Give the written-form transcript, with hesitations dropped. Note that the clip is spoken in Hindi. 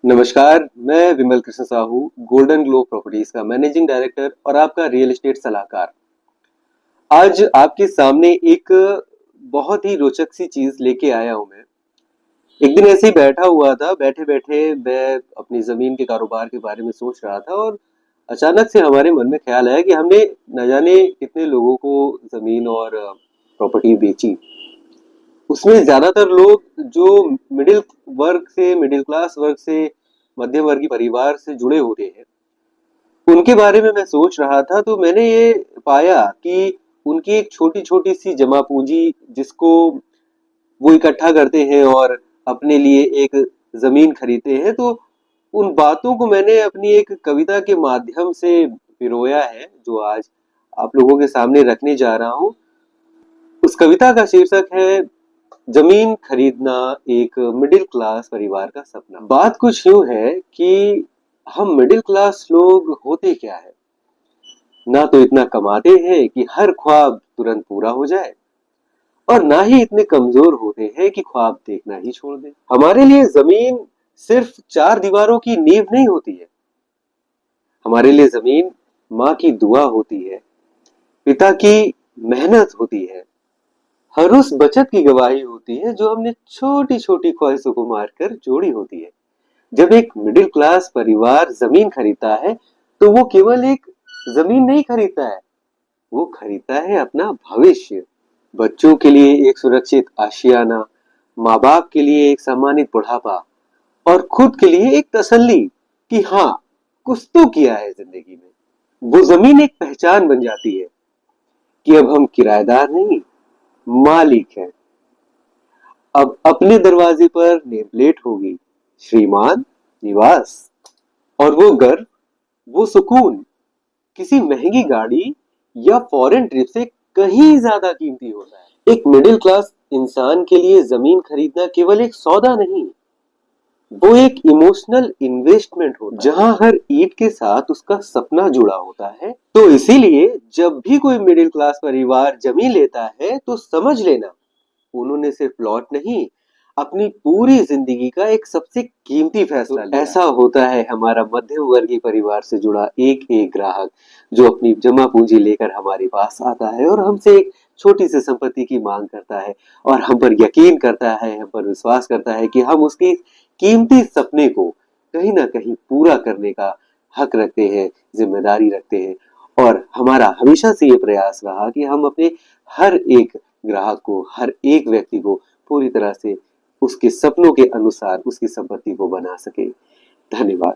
नमस्कार, मैं Vimal Krishna Sahu, golden globe properties का मैनेजिंग डायरेक्टर और आपका रियल एस्टेट सलाहकार। आज आपके सामने एक बहुत ही रोचक सी चीज लेके आया हूं मैं। एक दिन ऐसे ही बैठा हुआ था, बैठे बैठे मैं अपनी जमीन के कारोबार के बारे में सोच रहा था और अचानक से हमारे मन में ख्याल आया कि हमने न जाने कितने लोगों को जमीन और प्रॉपर्टी बेची। उसमें ज्यादातर लोग जो मिडिल क्लास वर्ग से मध्यम वर्गीय परिवार से जुड़े होते हैं, उनके बारे में मैं सोच रहा था। तो मैंने ये पाया कि उनकी एक छोटी छोटी सी जमा पूंजी जिसको वो इकट्ठा करते हैं और अपने लिए एक जमीन खरीदते हैं, तो उन बातों को मैंने अपनी एक कविता के माध्यम से पिरोया है, जो आज आप लोगों के सामने रखने जा रहा हूं। उस कविता का शीर्षक है जमीन खरीदना एक मिडिल क्लास परिवार का सपना। बात कुछ यूं है कि हम मिडिल क्लास लोग होते क्या है, ना तो इतना कमाते हैं कि हर ख्वाब तुरंत पूरा हो जाए, और ना ही इतने कमजोर होते हैं कि ख्वाब देखना ही छोड़ दें। हमारे लिए जमीन सिर्फ चार दीवारों की नींव नहीं होती है। हमारे लिए जमीन माँ की दुआ होती है, पिता की मेहनत होती है, हर उस बचत की गवाही होती है जो हमने छोटी छोटी ख्वाहिशों को मारकर जोड़ी होती है। जब एक मिडिल क्लास परिवार जमीन खरीदता है, तो वो केवल एक जमीन नहीं खरीदता है, वो खरीदता है अपना भविष्य। बच्चों के लिए एक सुरक्षित आशियाना, माँ बाप के लिए एक सम्मानित बुढ़ापा, और खुद के लिए एक तसल्ली कि हाँ, कुछ तो किया है जिंदगी में। वो जमीन एक पहचान बन जाती है कि अब हम किराएदार नहीं, मालिक हैं। अब अपने दरवाजे पर नेम प्लेट होगी, श्रीमान निवास। और वो गर्व, वो सुकून किसी महंगी गाड़ी या फॉरेन ट्रिप से कहीं ज्यादा कीमती होता है। एक मिडिल क्लास इंसान के लिए जमीन खरीदना केवल एक सौदा नहीं, वो एक इमोशनल इन्वेस्टमेंट होता है, जहां हर ईंट के साथ उसका सपना जुड़ा होता है। तो इसीलिए जब भी कोई मिडिल क्लास परिवार जमीन लेता है, तो समझ लेना उन्होंने सिर्फ प्लॉट नहीं, अपनी पूरी जिंदगी का एक सबसे कीमती फैसला लिया। ऐसा होता है हमारा मध्यम वर्गीय परिवार से जुड़ा एक एक ग्राहक, जो अपनी जमा पूंजी लेकर हमारे पास आता है और हमसे एक छोटी सी संपत्ति की मांग करता है, और हम पर यकीन करता है, हम पर विश्वास करता है कि हम उसके कीमती सपने को कहीं ना कहीं पूरा करने का हक रखते हैं, जिम्मेदारी रखते हैं। और हमारा हमेशा से ये प्रयास रहा कि हम अपने हर एक ग्राहक को, हर एक व्यक्ति को पूरी तरह से उसके सपनों के अनुसार उसकी संपत्ति को बना सके। धन्यवाद।